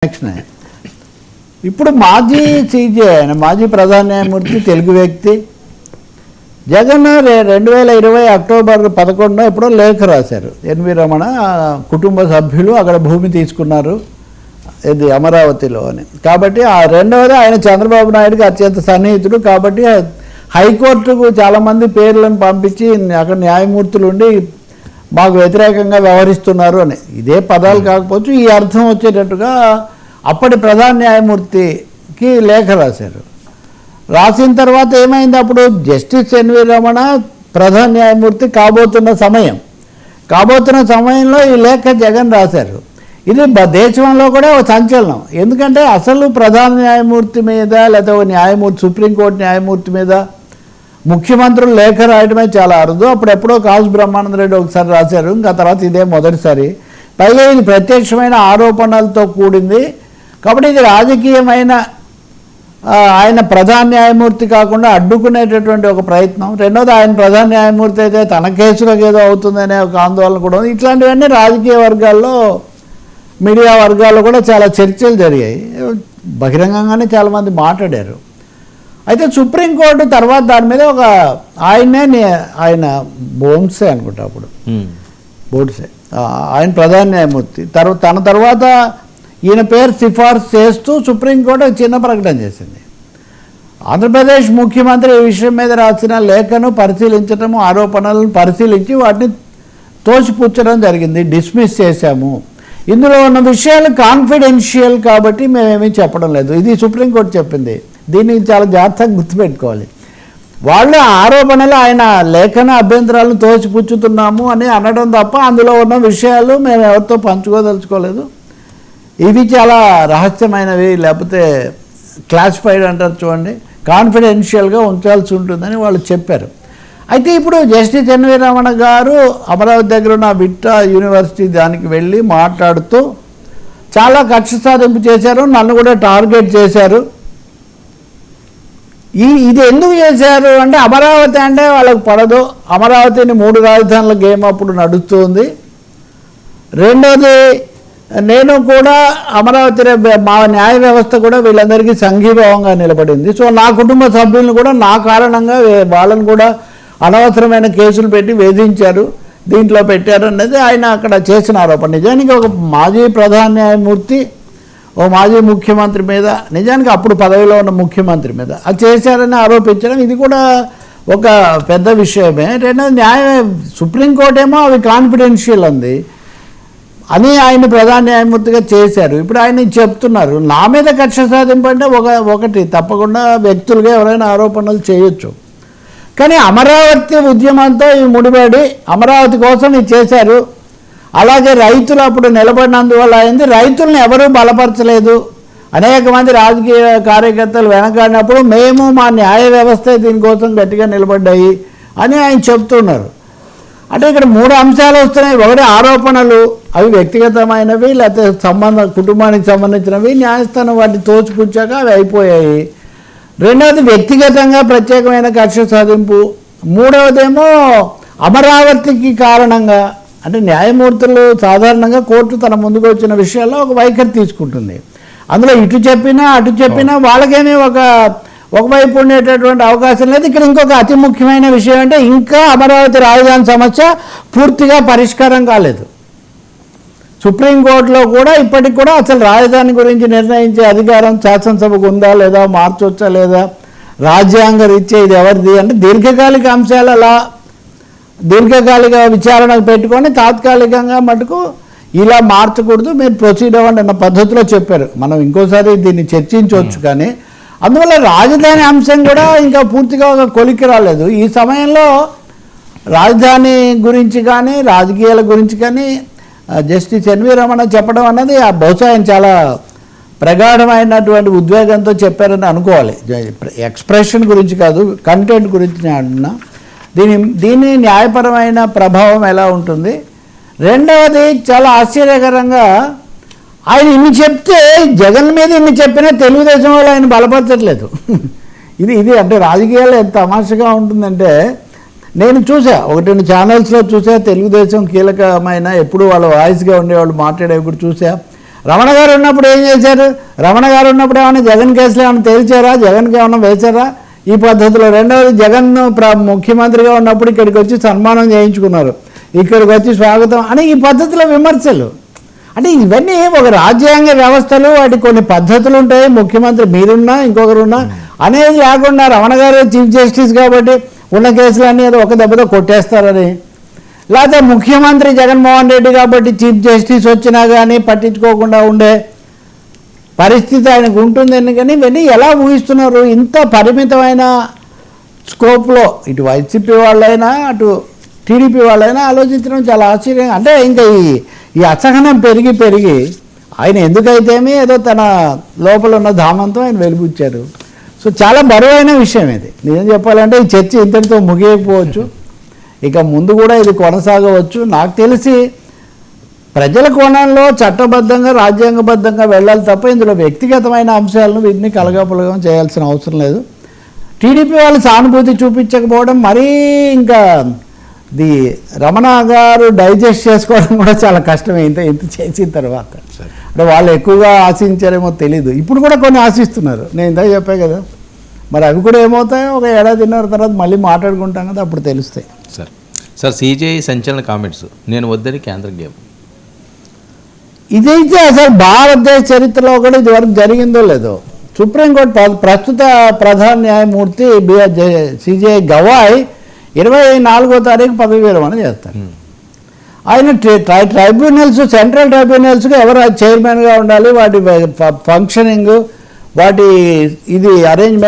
Next ఇప్పుడు మాజీ CJ ఆయన మాజీ ప్రధాన న్యాయమూర్తి తెలుగు వ్యక్తి జగన్ 2020 అక్టోబర్ 11 ఎప్పుడో లేఖ రాశారు. ఎన్వి రమణ కుటుంబ సభ్యులు అక్కడ భూమి తీసుకున్నారు ఇది అమరావతిలో అని. కాబట్టి ఆ రెండవది ఆయన చంద్రబాబు నాయుడుకి అత్యంత సన్నిహితుడు కాబట్టి హైకోర్టుకు చాలామంది పేర్లను పంపించి అక్కడ న్యాయమూర్తులు ఉండి మాకు వ్యతిరేకంగా వ్యవహరిస్తున్నారు అని. ఇదే పదాలు కాకపోవచ్చు ఈ అర్థం వచ్చేటట్టుగా అప్పటి ప్రధాన న్యాయమూర్తికి లేఖ రాశారు. రాసిన తర్వాత ఏమైంది, అప్పుడు జస్టిస్ ఎన్వి రమణ ప్రధాన న్యాయమూర్తి కాబోతున్న సమయంలో ఈ లేఖ జగన్ రాశారు. ఇది దేశంలో కూడా ఒక సంచలనం. ఎందుకంటే అసలు ప్రధాన న్యాయమూర్తి మీద లేదా ఒక న్యాయమూర్తి సుప్రీంకోర్టు న్యాయమూర్తి మీద ముఖ్యమంత్రులు లేఖ రాయడమే చాలా అరుదు. అప్పుడెప్పుడో కాసు బ్రహ్మానంద రెడ్డి ఒకసారి రాశారు, ఇంకా తర్వాత ఇదే మొదటిసారి. పైగా ఇది ప్రత్యక్షమైన ఆరోపణలతో కూడింది కాబట్టి ఇది రాజకీయమైన ఆయన ప్రధాన న్యాయమూర్తి కాకుండా అడ్డుకునేటటువంటి ఒక ప్రయత్నం. రెండోది ఆయన ప్రధాన న్యాయమూర్తి అయితే తన కేసులకు ఏదో అవుతుందనే ఒక ఆందోళన కూడా ఉంది. ఇట్లాంటివన్నీ రాజకీయ వర్గాల్లో మీడియా వర్గాల్లో కూడా చాలా చర్చలు జరిగాయి, బహిరంగంగానే చాలామంది మాట్లాడారు. అయితే సుప్రీంకోర్టు తర్వాత దాని మీద ఒక ఆయన బోన్సే అనుకుంటా అప్పుడు బోన్సే ఆయన ప్రధాన న్యాయమూర్తి తన తర్వాత ఈయన పేరు సిఫార్సు చేస్తూ సుప్రీంకోర్టు చిన్న ప్రకటన చేసింది. ఆంధ్రప్రదేశ్ ముఖ్యమంత్రి ఈ విషయం మీద రాసిన లేఖను పరిశీలించడం, ఆరోపణలను పరిశీలించి వాటిని తోసిపుచ్చడం జరిగింది, డిస్మిస్ చేశాము. ఇందులో ఉన్న విషయాలు కాన్ఫిడెన్షియల్ కాబట్టి మేమేమీ చెప్పడం లేదు. ఇది సుప్రీంకోర్టు చెప్పింది. దీన్ని చాలా జాగ్రత్తగా గుర్తుపెట్టుకోవాలి. వాళ్ళు ఆరోపణలు ఆయన లేఖన అభ్యంతరాలను తోసిపుచ్చుతున్నాము అని అనడం తప్ప అందులో ఉన్న విషయాలు మేము ఎవరితో పంచుకోదలుచుకోలేదు, ఇవి చాలా రహస్యమైనవి లేకపోతే క్లాసిఫైడ్ అంటారు చూడండి, కాన్ఫిడెన్షియల్గా ఉంచాల్సి ఉంటుందని వాళ్ళు చెప్పారు. అయితే ఇప్పుడు జస్టిస్ ఎన్వి రమణ గారు అమరావతి దగ్గర ఉన్న విట్టా యూనివర్సిటీ దానికి వెళ్ళి మాట్లాడుతూ చాలా కక్ష సాధింపు చేశారు, నన్ను కూడా టార్గెట్ చేశారు. ఇది ఎందుకు చేశారు అంటే అమరావతి అంటే వాళ్ళకు పడదు, అమరావతిని 3 రాజధానుల గేమ్ అప్పుడు నడుస్తుంది. రెండోది నేను కూడా అమరావతి మా న్యాయ వ్యవస్థ కూడా వీళ్ళందరికీ సంఘీభావంగా నిలబడింది. సో నా కుటుంబ సభ్యులను కూడా నా కారణంగా వాళ్ళని కూడా అనవసరమైన కేసులు పెట్టి వేధించారు, దీంట్లో పెట్టారు అన్నది ఆయన అక్కడ చేసిన ఆరోపణ. నిజానికి ఒక మాజీ ప్రధాన న్యాయమూర్తి ఓ మాజీ ముఖ్యమంత్రి మీద, నిజానికి అప్పుడు పదవిలో ఉన్న ముఖ్యమంత్రి మీద అది చేశారని ఆరోపించడం ఇది కూడా ఒక పెద్ద విషయమే. రెండోది సుప్రీంకోర్టు ఏమో అవి కాన్ఫిడెన్షియల్ ఉంది అని ఆయన ప్రధాన న్యాయమూర్తిగా చేశారు. ఇప్పుడు ఆయన చెప్తున్నారు నా మీద కక్ష సాధింపు అంటే ఒకటి తప్పకుండా వ్యక్తులుగా ఎవరైనా ఆరోపణలు చేయొచ్చు, కానీ అమరావతి ఉద్యమంతో ఈ ముడిపడి అమరావతి కోసం ఇది చేశారు. అలాగే రైతులు అప్పుడు నిలబడినందువల్ల అయింది, రైతులను ఎవరూ బలపరచలేదు, అనేక మంది రాజకీయ కార్యకర్తలు వెనకాడినప్పుడు మేము మా న్యాయ వ్యవస్థ దీనికోసం గట్టిగా నిలబడ్డాయి అని ఆయన చెప్తున్నారు. అంటే ఇక్కడ 3 అంశాలు వస్తున్నాయి. ఒకటి ఆరోపణలు, అవి వ్యక్తిగతమైనవి లేకపోతే కుటుంబానికి సంబంధించినవి, న్యాయస్థానం వాటిని తోచిపుచ్చాక అవి అయిపోయాయి. రెండవది వ్యక్తిగతంగా ప్రత్యేకమైన కక్ష సాధింపు. మూడవదేమో అమరావతికి కారణంగా అంటే న్యాయమూర్తులు సాధారణంగా కోర్టు తన ముందుకు వచ్చిన విషయాల్లో ఒక వైఖరి తీసుకుంటుంది. అందులో ఇటు చెప్పినా అటు చెప్పినా వాళ్ళకేమీ ఒకవైపు ఉండేటటువంటి అవకాశం లేదు. ఇక్కడ ఇంకొక అతి ముఖ్యమైన విషయం అంటే ఇంకా అమరావతి రాజధాని సమస్య పూర్తిగా పరిష్కారం కాలేదు. సుప్రీంకోర్టులో కూడా ఇప్పటికి కూడా అసలు రాజధాని గురించి నిర్ణయించే అధికారం శాసనసభకు ఉందా లేదా, మార్చొచ్చా లేదా, రాజ్యాంగ రీత్యా ఇది ఎవరిది అంటే దీర్ఘకాలిక అంశాలు అలా దీర్ఘకాలిక విచారణకు పెట్టుకొని తాత్కాలికంగా మటుకు ఇలా మార్చకూడదు, మీరు ప్రొసీడ్ అవ్వండి అన్న పద్ధతిలో చెప్పారు. మనం ఇంకోసారి దీన్ని చర్చించవచ్చు, కానీ అందువల్ల రాజధాని అంశం కూడా ఇంకా పూర్తిగా ఒక కొలిక్కి రాలేదు. ఈ సమయంలో రాజధాని గురించి కానీ రాజకీయాల గురించి కానీ జస్టిస్ ఎన్వి రమణ చెప్పడం అన్నది బహుశా ఆయన చాలా ప్రగాఢమైనటువంటి ఉద్వేగంతో చెప్పారని అనుకోవాలి. ఎక్స్ప్రెషన్ గురించి కాదు, కంటెంట్ గురించి నేను అంటున్నా. దీని న్యాయపరమైన ప్రభావం ఎలా ఉంటుంది. రెండవది చాలా ఆశ్చర్యకరంగా ఆయన ఇన్ని చెప్తే జగన్ మీద ఇన్ని చెప్పినా తెలుగుదేశం వాళ్ళు ఆయన బలపరచట్లేదు. ఇది అంటే రాజకీయాలు ఎంత తమాషగా ఉంటుందంటే నేను చూసా, 1-2 ఛానల్స్లో చూసా, తెలుగుదేశం కీలకమైన ఎప్పుడు వాళ్ళ వాయిస్గా ఉండేవాళ్ళు మాట్లాడేవి కూడా చూసా. రమణ గారు ఉన్నప్పుడు ఏం చేశారు? రమణ గారు ఉన్నప్పుడు ఏమైనా జగన్ కేసులు ఏమైనా తేల్చారా? జగన్కి ఏమైనా వేశారా? ఈ పద్ధతిలో. రెండవది, జగన్ ముఖ్యమంత్రిగా ఉన్నప్పుడు ఇక్కడికి వచ్చి సన్మానం చేయించుకున్నారు, ఇక్కడికి వచ్చి స్వాగతం అని ఈ పద్ధతిలో విమర్శలు. అంటే ఇవన్నీ ఒక రాజ్యాంగ వ్యవస్థలు, వాటి కొన్ని పద్ధతులు ఉంటాయి. ముఖ్యమంత్రి మీరున్నా ఇంకొకరున్నా అనేది లేకుండా రమణ గారు చీఫ్ జస్టిస్ కాబట్టి ఉన్న కేసులన్నీ ఏదో ఒక దెబ్బతో కొట్టేస్తారని, లేకపోతే ముఖ్యమంత్రి జగన్మోహన్ రెడ్డి కాబట్టి చీఫ్ జస్టిస్ వచ్చినా కానీ పట్టించుకోకుండా ఉండే పరిస్థితి ఆయనకు ఉంటుంది. ఎందుకని ఇవన్నీ ఎలా ఊహిస్తున్నారు? ఇంత పరిమితమైన స్కోప్లో ఇటు వైసీపీ వాళ్ళైనా అటు టీడీపీ వాళ్ళైనా ఆలోచించడం చాలా ఆశ్చర్యంగా. అంటే ఇంకా ఈ అసహనం పెరిగి ఆయన ఎందుకైతేమీ ఏదో తన లోపల ఉన్న ధామంతో ఆయన వెలుగుచ్చారు. సో చాలా బరువైన విషయం ఇది. నిజం చెప్పాలంటే ఈ చర్చ ఇంతటితో ముగియకపోవచ్చు, ఇక ముందు కూడా ఇది కొనసాగవచ్చు. నాకు తెలిసి ప్రజల కోణంలో చట్టబద్ధంగా రాజ్యాంగబద్ధంగా వెళ్ళాలి తప్ప ఇందులో వ్యక్తిగతమైన అంశాలను వీటిని కలగపులగం చేయాల్సిన అవసరం లేదు. టీడీపీ వాళ్ళు సానుభూతి చూపించకపోవడం మరీ ఇంకా రమణ గారు డైజెస్ట్ చేసుకోవడం కూడా చాలా కష్టమే ఇంత చేసిన తర్వాత. అంటే వాళ్ళు ఎక్కువగా ఆశించారేమో తెలీదు. ఇప్పుడు కూడా కొన్ని ఆశిస్తున్నారు, నేను ఇంత చెప్పాను కదా. మరి అవి కూడా ఏమవుతాయో ఒక ఏడాదిన్నర తర్వాత మళ్ళీ మాట్లాడుకుంటాం కదా, అప్పుడు తెలుస్తాయి. సార్ సిజేఐ సంచలన కామెంట్స్, నేను వద్దని కేంద్ర గేమ్. ఇదైతే అసలు భారతదేశ చరిత్రలో కూడా ఇదివరకు జరిగిందో లేదో. సుప్రీంకోర్టు ప్రస్తుత ప్రధాన న్యాయమూర్తి సిజేఐ గవాయ్ 24వ తారీఖు పదవి విరమణ చేస్తారు. ఆయన ట్రైబ్యునల్స్, సెంట్రల్ ట్రైబ్యునల్స్కి ఎవరు చైర్మన్గా ఉండాలి, వాటి ఫంక్షనింగ్, వాటి ఇది అరేంజ్మెంట్